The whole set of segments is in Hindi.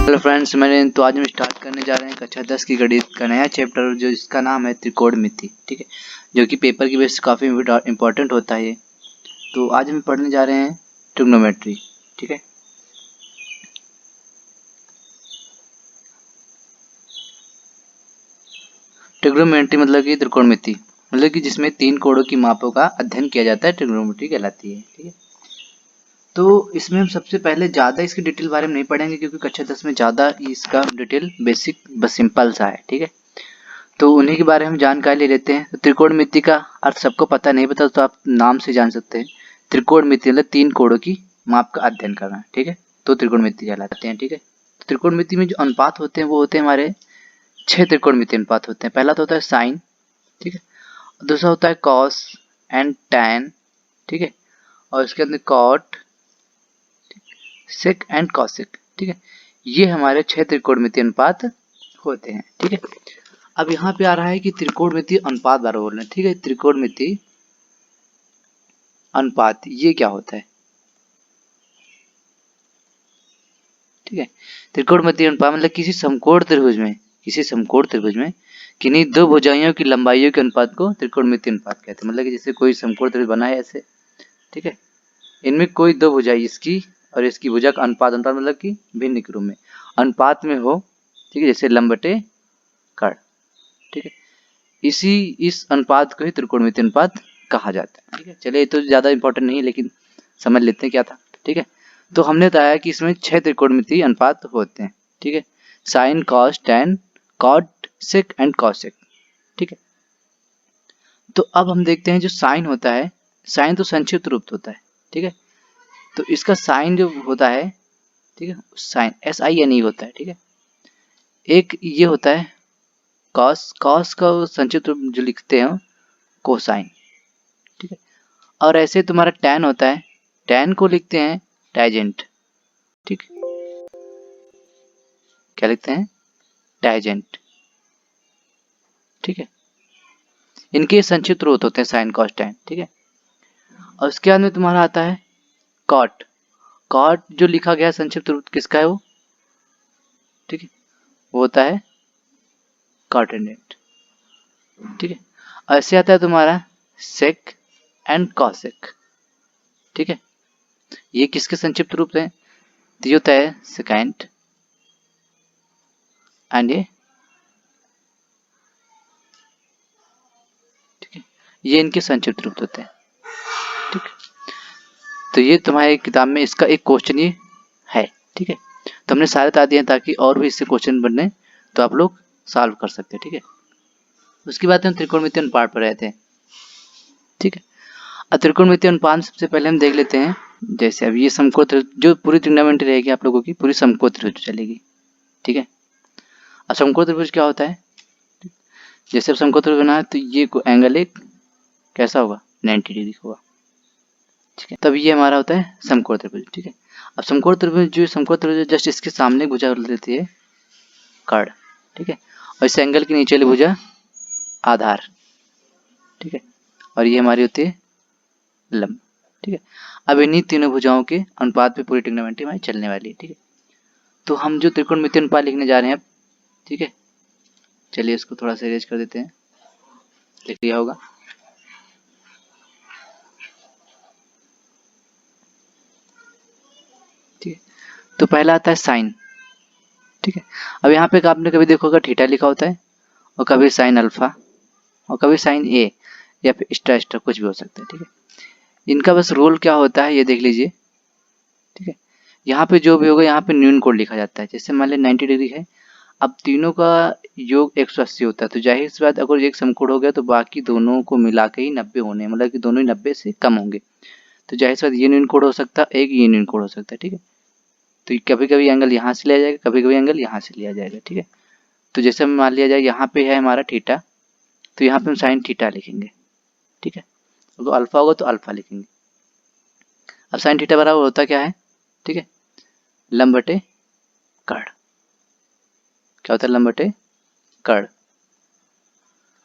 हेलो फ्रेंड्स, तो आज हम स्टार्ट करने जा रहे हैं कक्षा 10 की गणित का नया चैप्टर, जो इसका नाम है त्रिकोणमिति। ठीक है, जो कि पेपर की बेस काफ़ी इंपॉर्टेंट होता है ये। तो आज हम पढ़ने जा रहे हैं ट्रिग्नोमेट्री। ठीक है, ट्रिग्नोमेट्री मतलब कि त्रिकोणमिति, मतलब कि जिसमें 3 कोणों की मापों का अध्ययन किया जाता है, ट्रिग्नोमेट्री कहलाती है। ठीक है, तो इसमें हम सबसे पहले ज़्यादा इसके डिटेल बारे में नहीं पढ़ेंगे, क्योंकि कक्षा 10 में ज़्यादा इसका डिटेल बेसिक बस सिंपल सा है। ठीक है, तो उन्हीं के बारे में हम जानकारी ले लेते हैं। तो त्रिकोणमिति का अर्थ सबको पता नहीं पता तो आप नाम से जान सकते हैं। त्रिकोणमिति मतलब 3 कोणों की माप का अध्ययन करना। ठीक है, तो त्रिकोणमिति कहलाते हैं। ठीक है, तो त्रिकोणमिति में जो अनुपात होते हैं वो होते हैं हमारे 6 त्रिकोणमिति अनुपात होते हैं। पहला तो होता है साइन। ठीक है, दूसरा होता है कॉस एंड टैन। ठीक है, और इसके अंदर कॉट, सेक एंड कॉसेक। ठीक है, ये हमारे 6 त्रिकोणमिति अनुपात होते हैं। ठीक है, अब यहाँ पे आ रहा है कि त्रिकोणमिति अनुपात बारे में बोल रहे हैं। ठीक है, त्रिकोणमिति अनुपात ये क्या होता है? ठीक है, त्रिकोणमिति अनुपात मतलब किसी समकोण त्रिभुज में किन्हीं दो भुजाइयों की लंबाइयों के अनुपात को त्रिकोणमिति अनुपात कहते हैं। मतलब कि जैसे कोई समकोण त्रिभुज बना है ऐसे। ठीक है, इनमें कोई दो भुजाई, इसकी और इसकी भुजा का अनुपात मतलब कि भिन्न के रूप में अनुपात में हो। ठीक है, जैसे लंब बटे कर्ण। ठीक है, इस अनुपात को ही त्रिकोणमिति अनुपात कहा जाता है। ठीक है, चलिए ये तो ज्यादा इंपॉर्टेंट नहीं है, लेकिन समझ लेते हैं क्या था। ठीक है, तो हमने बताया कि इसमें 6 त्रिकोणमिति अनुपात होते हैं। ठीक है, sine, cos, tan, cot, sec and cosec. ठीक है, तो अब हम देखते हैं जो साइन होता है। साइन तो संक्षिप्त रूप होता है। ठीक है, तो इसका साइन जो होता है, ठीक है, साइन SINE होता है। ठीक है, एक ये होता है कॉस। कॉस का संक्षिप्त रूप जो लिखते हैं कोसाइन। ठीक है, और ऐसे तुम्हारा टैन होता है, टैन को लिखते हैं टैजेंट। ठीक, क्या लिखते हैं? टैजेंट। ठीक है, इनके संक्षिप्त रूप होते हैं साइन, कॉस, टैन। ठीक है, और उसके बाद में तुम्हारा आता है कॉट। कॉट जो लिखा गया संक्षिप्त रूप किसका है वो? ठीक है, वो होता है कॉटेंडेंट। ठीक है, ऐसे आता है तुम्हारा सेक एंड कॉसेक। ठीक है, ये किसके संक्षिप्त रूप है? तो ये होता है सेकेंड एंड ये इनके संक्षिप्त रूप होते हैं। ठीक, तो ये तुम्हारी किताब में इसका एक क्वेश्चन ये है। ठीक है, तो हमने सारे बता दिए हैं ताकि और भी इससे क्वेश्चन बने तो आप लोग सॉल्व कर सकते हैं। ठीक है, उसके बाद हम त्रिकोणमिति अनुपात पर रहते हैं। ठीक है, अब त्रिकोणमिति अनुपात सबसे पहले हम देख लेते हैं। जैसे अब ये समकोण त्रिभुज, जो पूरी त्रिकोणमिति रहेगी आप लोगों की पूरी समकोण त्रिभुज चलेगी। ठीक है, अब समकोण त्रिभुज क्या होता है? जैसे अब समकोण त्रिभुज बना है तो ये एंगल एक कैसा होगा? 90 डिग्री होगा। ठीक है, तब ये हमारा होता है समकोण त्रिभुज। ठीक है, अब समकोण त्रिभुज जो समकोण त्रिभुज जस्ट इसके सामने भुजा देती है कर्ण। ठीक है, और इस एंगल के नीचे वाली भुजा आधार। ठीक है, और ये हमारी होती है लंब। ठीक है, अब इन्हीं तीनों भुजाओं के अनुपात पे पूरी ट्रिग्नोमेट्री हमारी चलने वाली है। ठीक है, तो हम जो त्रिकोणमिति अनुपात लिखने जा रहे हैं अब, ठीक है, चलिए इसको थोड़ा सा इरेज कर देते हैं। लिख लिया होगा। ठीक है, तो पहला आता है साइन। ठीक है, अब यहाँ पे आपने कभी देखोगा थीटा लिखा होता है, और कभी साइन अल्फा, और कभी साइन ए, या फिर एक्स्ट्रा एक्स्ट्रा कुछ भी हो सकता है। ठीक है, इनका बस रोल क्या होता है ये देख लीजिए। ठीक है, यहाँ पे जो भी होगा यहाँ पे न्यून कोण लिखा जाता है। जैसे मान लें 90 डिग्री है, अब तीनों का योग 180 होता है, तो जाहिर सी बात अगर एक समकोण हो गया तो बाकी दोनों को मिला के ही 90 होने, मतलब कि दोनों ही 90 से कम होंगे। तो जाहिर सी बात ये न्यून कोण हो सकता है, एक ये न्यून कोण हो सकता है। ठीक है, तो कभी कभी एंगल यहाँ से लिया जाएगा, कभी कभी एंगल यहाँ से लिया जाएगा। ठीक है, तो जैसे मान लिया जाए यहाँ पे है हमारा थीटा, तो यहाँ पे हम साइन थीटा लिखेंगे। ठीक है, तो अल्फा होगा तो अल्फा लिखेंगे। अब साइन थीटा बराबर होता क्या है? ठीक है, लंब बटे कर्ण। क्या होता है? लंब बटे कर्ण।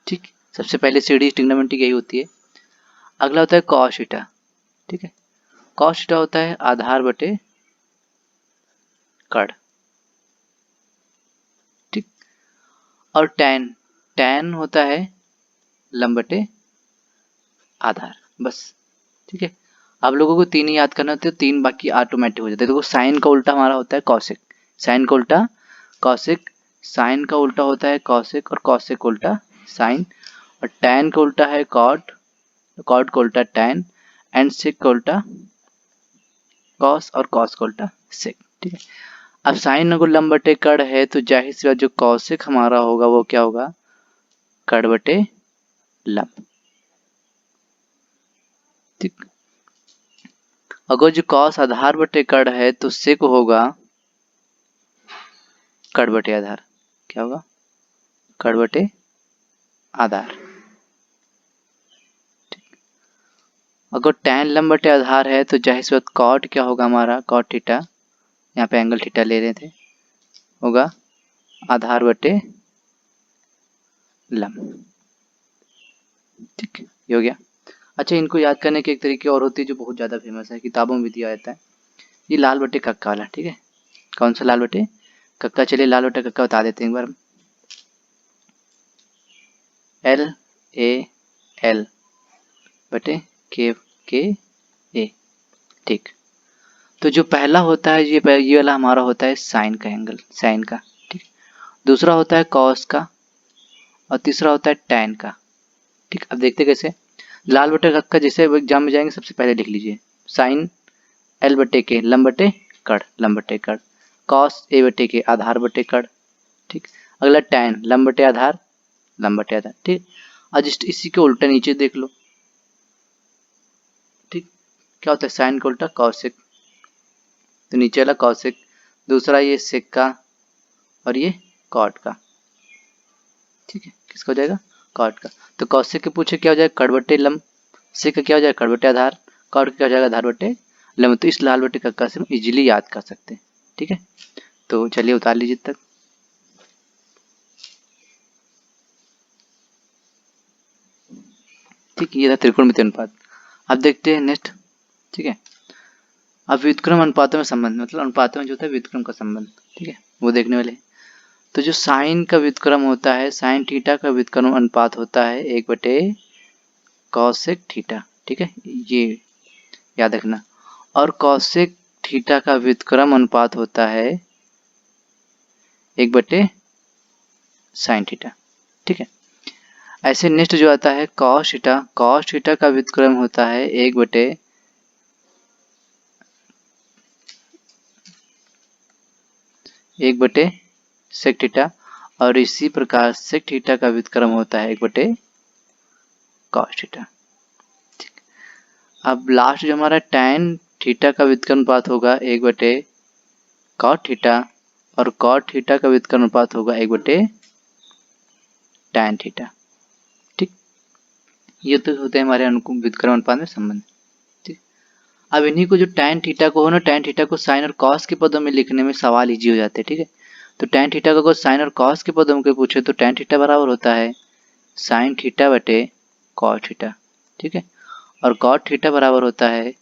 ठीक, सबसे पहले सीढ़ी ट्रिग्नोमेट्री यही होती है। अगला होता है कॉस थीटा। ठीक है, कॉस थीटा होता है आधार बटे कर्ण। और टैन, टैन होता है लंब बटे आधार, बस। ठीक है, आप लोगों को 3 ही याद करना होते हैं, 3 बाकी ऑटोमेटिक हो जाते हैं। देखो साइन का उल्टा हमारा होता है कॉसेक, साइन का उल्टा कॉसेक, साइन का उल्टा होता है कॉसेक, और कॉसेक का उल्टा साइन, और टैन का उल्टा है कॉट, कॉट का उल्टा टैन, एंड सेक का उल्टा कॉस, और कॉस का उल्टा सेक। ठीक है, अब साइन अगर लंब बटे कड़ है तो जाहिर सी बात जो कॉसेक हमारा होगा वो क्या होगा, कड़ बटे लंब। ठीक, अगर जो कॉस आधार बटे कड़ है तो सेक होगा कड़ बटे आधार, क्या होगा, कड़ बटे आधार। अगर टैन लंब बटे आधार है तो जाहिर सी बात कॉट क्या होगा हमारा, कॉट थीटा, यहाँ पे एंगल थीटा ले रहे थे, होगा आधार बटे लंब। ठीक, ये हो गया। अच्छा, इनको याद करने की एक तरीके और होती है जो बहुत ज़्यादा फेमस है, किताबों में दिया जाता है, ये लाल बटे कक्का वाला। ठीक है, कौन सा लाल बटे कक्का, चलिए लाल बटे कक्का बता देते हैं एक बार। एल ए एल बटे के ए। ठीक, तो जो पहला होता है ये वाला हमारा होता है साइन का एंगल, साइन का। ठीक, दूसरा होता है कॉस का, और तीसरा होता है टैन का। ठीक, अब देखते कैसे। लाल बटे कक्का जैसे एग्जाम में जाएंगे सबसे पहले लिख लीजिए, साइन एल बटे के लंब बटे कड़, लंब बटे कड़, कॉस ए बटे के आधार बटे कड़। ठीक, अगला टैन लंब बटे आधार, लंब बटे आधार। ठीक, और जस्ट इसी के उल्टा नीचे देख लो। ठीक, क्या होता है साइन का उल्टा कॉसेक, तो नीचे वाला कॉसेक, दूसरा ये सेक का, और ये कॉट का। ठीक है, किसका हो जाएगा, कॉट का। तो कॉसेक के पूछे क्या हो जाएगा, कड़ बटे लंब, सेक का क्या हो जाएगा, कड़ बटे आधार, कॉट का क्या हो जाएगा, आधार बटे लंब। तो इस लाल बटे कक्का से हम इजीली याद कर सकते हैं। ठीक है, तो चलिए उतार लीजिए तक। ठीक, ये था त्रिकोणमितीय अनुपात। अब देखते हैं नेक्स्ट। ठीक है, अब व्युत्क्रम अनुपातों में संबंध, मतलब अनुपातों में जो होता है व्युत्क्रम का संबंध। ठीक है, वो देखने वाले हैं। तो जो साइन का व्युत्क्रम होता है, साइन थीटा का व्युत्क्रम अनुपात होता है 1/कॉसेक थीटा। ठीक है, ये याद रखना। और कॉसेक थीटा का व्युत्क्रम अनुपात होता है 1/साइन थीटा। ठीक है, ऐसे नेक्स्ट जो आता है कॉस थीटा, कॉस थीटा का व्युत्क्रम होता है 1/सेक थीटा, और इसी प्रकार सेक थीटा का व्युत्क्रम होता है 1/कॉस थीटा। अब लास्ट जो हमारा टैन थीटा का व्युत्क्रम अनुपात होगा 1/कॉट थीटा, और कॉट थीटा का व्युत्क्रम अनुपात होगा 1/टैन थीटा। ठीक, ये तो होते हैं हमारे अनुकूल व्युत्क्रम अनुपात में संबंध। ठीक, अब इन्हीं को जो टैन थीटा को हो ना, टैन थीटा को साइन और कॉस के पदों में लिखने में सवाल इजी हो जाते हैं। ठीक है, तो टैन थीटा को अगर साइन और कॉस के पदों में पूछे तो टैन थीटा बराबर होता है साइन थीटा बटे कॉस थीटा। ठीक है, और कॉट थीटा बराबर होता है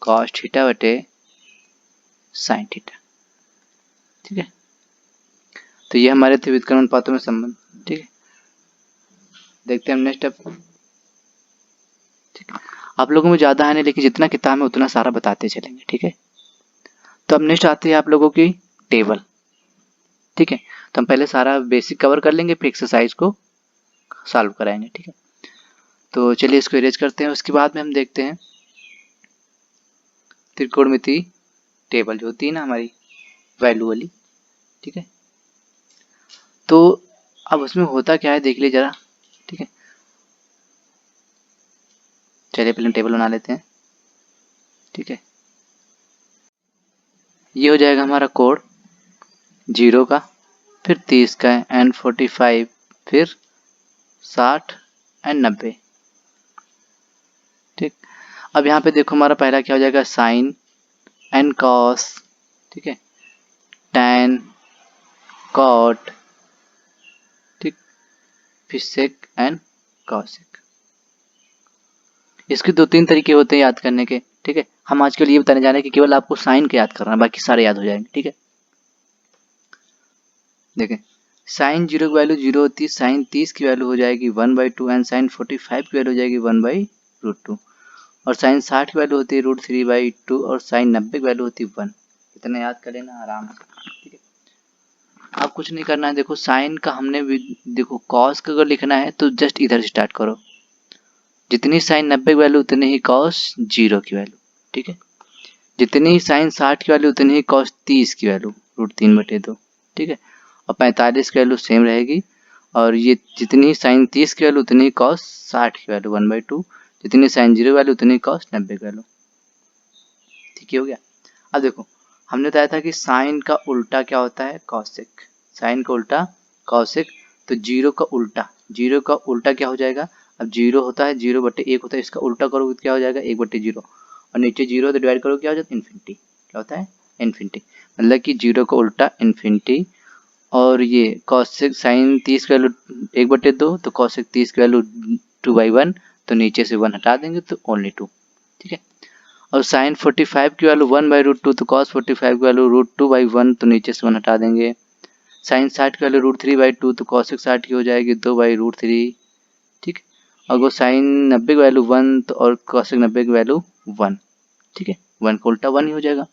कॉस थीटा बटे साइन थीटा। ठीक है, तो ये हमारे थे व्युत्क्रम अनुपातों में संबंध। ठीक है, देखते हैं हम नेक्स्ट अब। ठीक है, आप लोगों में ज़्यादा है नहीं, लेकिन जितना किताब में उतना सारा बताते चलेंगे। ठीक है, तो अब नेक्स्ट आती है आप लोगों की टेबल। ठीक है, तो हम पहले सारा बेसिक कवर कर लेंगे, फिर एक्सरसाइज को सॉल्व कराएंगे। ठीक है, तो चलिए इसको इरेज करते हैं। उसके बाद में हम देखते हैं त्रिकोणमिति टेबल जो होती है ना हमारी वैल्यू वाली। ठीक है, तो अब उसमें होता क्या है देख लीजिए जरा। ठीक है, चलिए पहले हम टेबल बना लेते हैं। ठीक है, ये हो जाएगा हमारा कोड 0 का, फिर 30 का एंड 45, फिर 60 एंड 90। ठीक, अब यहाँ पे देखो हमारा पहला क्या हो जाएगा, साइन एंड कॉस। ठीक है, टैन, कॉट, ठीक, फिर सेक एंड कॉसेक। इसके 2-3 तरीके होते हैं याद करने के। ठीक है, हम आज के लिए बताने जा रहे हैं कि केवल आपको साइन के याद करना है, बाकी सारे याद हो जाएंगे। ठीक है, देखें साइन 0 की वैल्यू 0 होती है, साइन 30 की वैल्यू हो जाएगी 1/2 एंड साइन 45 की वैल्यू हो जाएगी 1/√2 और साइन 60 की वैल्यू होती है √3/2 और साइन 90 की वैल्यू होती है 1। इतना याद कर लेना आराम से, ठीक है। अब कुछ नहीं करना है, देखो साइन का हमने देखो कॉस का अगर लिखना है तो जस्ट इधर से स्टार्ट करो, जितनी साइन 90 की वैल्यू उतनी ही कॉस 0 की वैल्यू, ठीक है। जितनी ही साइन 60 की वैल्यू उतनी ही कॉस 30 की वैल्यू √3/2, ठीक है। और 45 की वैल्यू सेम रहेगी और ये जितनी ही साइन 30 की वैल्यू उतनी ही कॉस 60 की वैल्यू 1/2, जितनी साइन 0 वैल्यू उतनी ही कॉस 90 की वैल्यू, ठीक है, हो गया। अब देखो हमने बताया था कि साइन का उल्टा क्या होता है, कॉसेक। साइन का उल्टा कॉसेक, तो जीरो का उल्टा क्या हो जाएगा, अब जीरो होता है 0/1 होता है, इसका उल्टा करोगे तो क्या हो जाएगा 1/0 और नीचे जीरो तो डिवाइड करो क्या हो जाता है इन्फिनिटी, क्या होता है इन्फिनिटी, मतलब कि जीरो का उल्टा इन्फिनिटी। और ये कॉसेक साइन 30 की वैल्यू 1/2 तो कॉसेक 30 की वैल्यू 2/1, तो नीचे से 1 हटा देंगे तो ओनली 2, ठीक है। और साइन 45 की वैल्यू 1/√2 तो कॉस 45 की वैल्यू √2/1 तो नीचे से 1 हटा देंगे। साइन 60 की वैल्यू √3/2 तो कॉसेक 60 की हो जाएगी 2/√3, ठीक है। और वो साइन 90 की वैल्यू 1 तो और कॉसेक 90 की वैल्यू 1, ठीक है, 1 का उल्टा 1 ही हो जाएगा,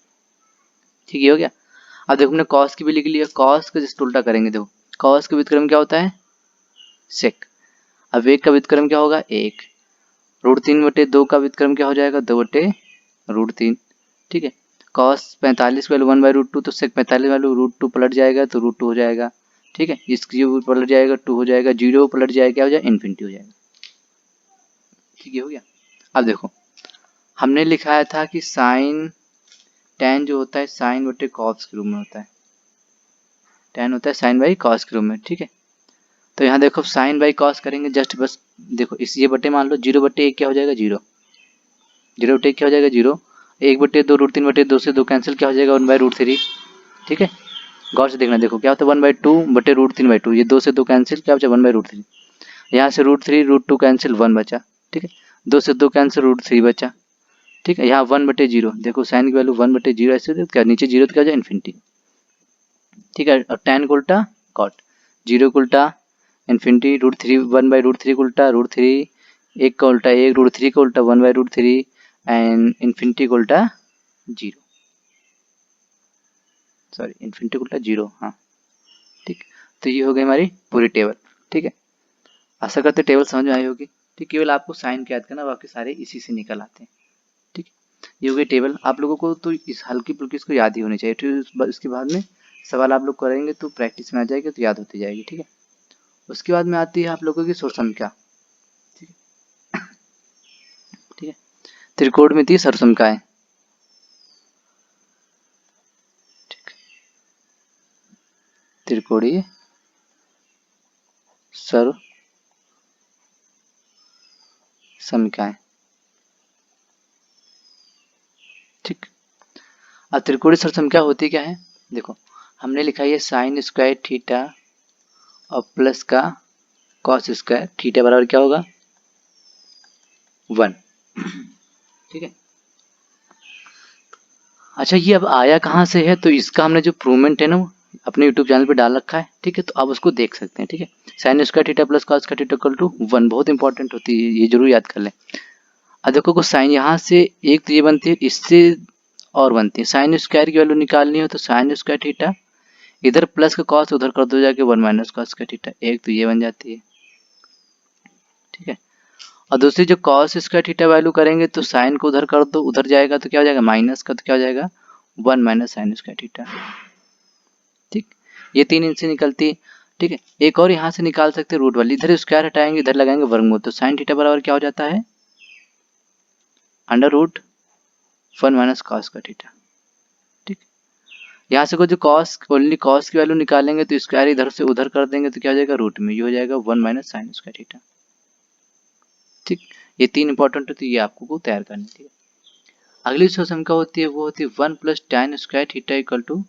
ठीक है, हो गया। अब देखो हमने कॉस की भी लिख लिया, कॉस का जस्ट उल्टा करेंगे, देखो कॉस का व्युत्क्रम क्या होता है सेक, अब एक का व्युत्क्रम क्या होगा 1, √3/2 का व्युत्क्रम क्या हो जाएगा 2/√3, ठीक है। कॉस 45 वैल्यू 1/√2 तो सेक 45 वैल्यू √2 पलट जाएगा तो √2 हो जाएगा, ठीक है। इसकी पलट जाएगा 2 हो जाएगा, 0 पलट जाएगा क्या हो जाएगा इन्फिनिटी हो जाएगा, ठीक है, हो गया। अब देखो हमने लिखाया था कि साइन tan जो होता है साइन बटे कॉस के रूप में होता है, tan होता है साइन बाई कॉस के रूप में, ठीक है। तो यहाँ देखो साइन बाई कॉस करेंगे जस्ट बस देखो इस ये बटे मान लो 0/1 क्या हो जाएगा 0, 0/1 क्या हो जाएगा 0, 1/2 √3/2 से 2 कैंसिल क्या हो जाएगा 1/√3, ठीक है। गौर से देखना, देखो क्या होता है 1/2/√3/2, ये 2 से 2 कैंसिल क्या बचा 1/√3, यहाँ से √3 √2 कैंसिल 1 बचा, ठीक है। 2 से 2 कैंसिल √3 बचा, ठीक है। यहाँ 1/0 देखो साइन की वैल्यू 1/0 ऐसे क्या नीचे 0 तो क्या हो जाए इन्फिनिटी, ठीक है। और tan को उल्टा कॉट, 0 को उल्टा इन्फिनिटी, √3 1/√3 को उल्टा √3, 1 का उल्टा 1, √3 का उल्टा 1/√3 एंड इन्फिनिटी को उल्टा 0, सॉरी इन्फिनिटी को उल्टा 0, हाँ, ठीक। तो ये हो गई हमारी पूरी टेबल, ठीक है। आशा करते टेबल समझ में आई होगी, ठीक। केवल आपको साइन का याद करना, बाकी सारे इसी से निकल आते हैं, ठीक। ये हो गई टेबल, आप लोगों को तो इस हल्की फुल्की इसको याद ही होनी चाहिए, फिर इसके बाद में सवाल आप लोग करेंगे तो प्रैक्टिस में आ जाएगी तो याद होती जाएगी, ठीक है। उसके बाद में आती है आप लोगों की सरसंख्या, ठीक है, ठीक है। त्रिकोणमितीय सरसंख्याएं, ठीक, त्रिकोणीय सरसंख्याएं, ठीक। अब त्रिकोणीय सरसंख्या होती क्या है, देखो हमने लिखा है साइन स्क्वायर थीटा और प्लस का कॉस स्क्वायर थीटा बराबर क्या होगा 1, ठीक है। अच्छा ये अब आया कहाँ से है, तो इसका हमने जो प्रूवमेंट है ना वो अपने यूट्यूब चैनल पे डाल रखा है, ठीक है। तो आप उसको देख सकते हैं, ठीक है। Sine square theta plus cos का थीटा इक्वल टू 1 बहुत इंपॉर्टेंट होती है, ये जरूर याद कर लें। अब देखो को साइन यहाँ से एक तो ये बनती है, इससे और बनती है, साइन स्क्वायर की वैल्यू निकालनी हो तो साइन स्क्वायर थीटा इधर प्लस का कॉस उधर कर दो जाके 1 माइनस कॉस का थीटा, एक तो ये बन जाती है, ठीक है। और दूसरी जो कॉस स्क्वायर थीटा वैल्यू करेंगे तो साइन को उधर कर दो, उधर जाएगा तो क्या हो जाएगा माइनस का, तो क्या हो जाएगा 1 माइनस साइन स्क्वायर थीटा, ठीक। ये तीन इनसे निकलती है, ठीक है। एक और यहाँ से निकाल सकते हैं रूट वाली, इधर स्क्वायर हटाएंगे इधर लगाएंगे वर्गमूल, तो साइन थीटा बराबर क्या हो जाता है √1 माइनस कॉस का थीटा, ठीक। यहाँ से को जो कॉस ओनली कॉस की वैल्यू निकालेंगे तो स्क्वायर इधर से उधर कर देंगे तो क्या हो जाएगा रूट में, ये हो जाएगा 1 माइनस साइन स्क्वायर थीटा, ठीक। ये तीन इंपॉर्टेंट होती है, ये आपको को तैयार करनी थी। अगली जो संख्या होती है वो होती है 1 plus tan square theta equal to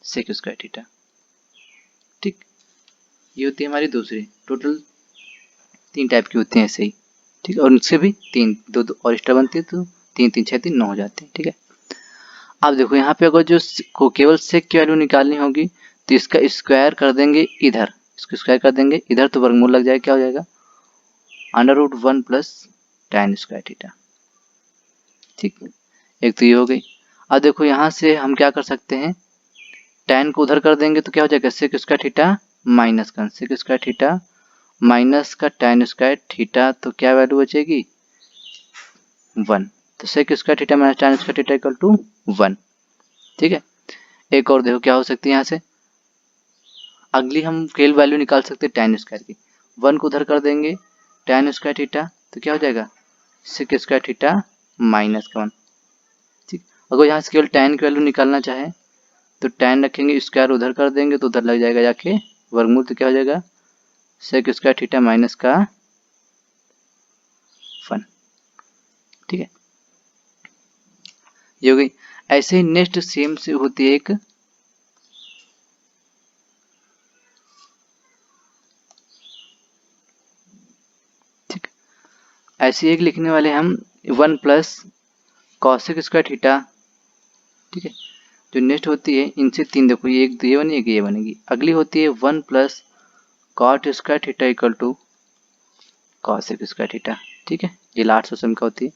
sec square theta, ठीक। ये होती है हमारी दूसरी, टोटल 3 टाइप की होती हैं ऐसे ही, ठीक है। और उनसे भी 3 2 2 और एक्स्ट्रा बनती है तो 3 3 6 3 9 हो जाते हैं, ठीक है। अब देखो यहाँ पे अगर जो को केवल सेक की वैल्यू निकालनी होगी तो इसका स्क्वायर कर देंगे इधर, इसको स्क्वायर कर देंगे इधर तो वर्गमूल लग जाएगा, क्या हो जाएगा √1 प्लस tan स्क्वायर थीटा। ठीक, एक तो ये हो गई। अब देखो यहाँ से हम क्या कर सकते हैं, tan को उधर कर देंगे तो क्या हो जाएगा sec स्क्वायर थीटा माइनस का sec स्क्वायर थीटा माइनस का tan स्क्वायर थीटा, तो क्या वैल्यू बचेगी 1। तो sec square theta minus tan square theta equal to 1। ठीक है, एक और देखो क्या हो सकती है यहाँ से, अगली हम केवल वैल्यू निकाल सकते हैं tan स्क्वायर की, 1 को उधर कर देंगे tan स्क्वायर थीटा तो क्या हो जाएगा sec स्क्वायर थीटा माइनस का 1। ठीक, अगर यहाँ से केवल tan की वैल्यू निकालना चाहे तो tan रखेंगे, स्क्वायर उधर कर देंगे तो उधर लग जाएगा जाके वर्गमूल, तो क्या हो जाएगा sec स्क्वायर थीटा माइनस का 1। ठीक है, ये हो गई। ऐसे ही नेक्स्ट सेम से होती है एक ऐसी एक लिखने वाले हम 1 प्लस कॉसेक स्क्वायर थीटा। ठीक है, जो नेक्स्ट होती है इनसे तीन, देखो ये एक ये बनेगी, एक ये बनेगी। अगली होती है 1 plus cot square theta equal to cosec square theta. ठीक है, ये लास्ट सेम का होती है।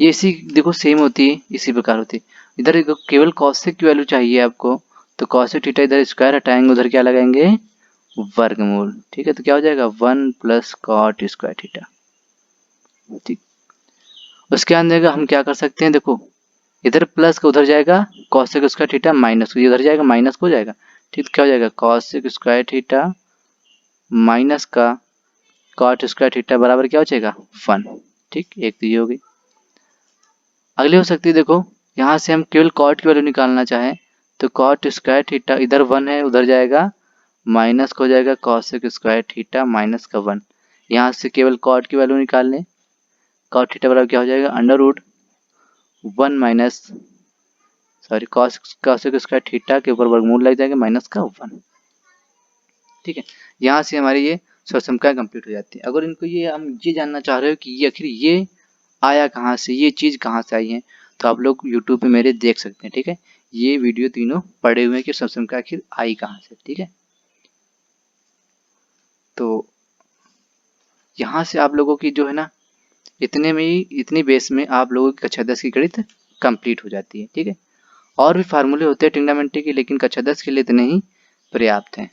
ये इसी देखो सेम होती है, इसी प्रकार होती है। इधर केवल कॉसेक की वैल्यू चाहिए आपको, तो कॉसेक थीटा इधर स्क्वायर हटाएंगे, उधर क्या लगाएंगे वर्गमूल। ठीक है, तो क्या हो जाएगा 1 प्लस कॉट स्क्वायर थीटा। ठीक, उसके अंदर हम क्या कर सकते हैं, देखो इधर प्लस का उधर जाएगा कॉसेक स्क्वायर थीटा माइनस को इधर जाएगा माइनस को जाएगा। ठीक, तो क्या हो जाएगा कॉसेक स्क्वायर थीटा माइनस का कॉट स्क्वायर थीटा बराबर क्या हो जाएगा 1। ठीक, एक तो ये हो गई। अगली हो सकती है, देखो यहाँ से हम केवल कॉट की वैल्यू निकालना चाहें तो कॉट स्क्वायर थीटा इधर 1 है उधर जाएगा माइनस को हो जाएगा कॉसेक स्क्वायर थीटा माइनस का 1। यहाँ से केवल कॉट की वैल्यू निकाल लें, कॉट थीटा बराबर क्या हो जाएगा √1 माइनस कॉसेक स्क्वायर थीटा के ऊपर वर्गमूल लग जाएगा माइनस का 1। ठीक है, यहाँ से हमारी ये समस्या कंप्लीट हो जाती है। अगर इनको ये हम ये जानना चाह रहे हो कि ये आखिर ये आया कहाँ से, ये चीज़ कहाँ से आई है, तो आप लोग यूट्यूब पे मेरे देख सकते हैं। ठीक है, ये वीडियो तीनों पड़े हुए हैं कि समस्या आखिर आई कहाँ से। ठीक है, तो यहाँ से आप लोगों की जो है ना इतने में ही, इतनी बेस में आप लोगों की कक्षा 10 की गणित कंप्लीट हो जाती है। ठीक है, और भी फार्मूले होते हैं ट्रिग्नोमेट्री के, लेकिन कक्षा 10 के लिए इतने ही पर्याप्त हैं।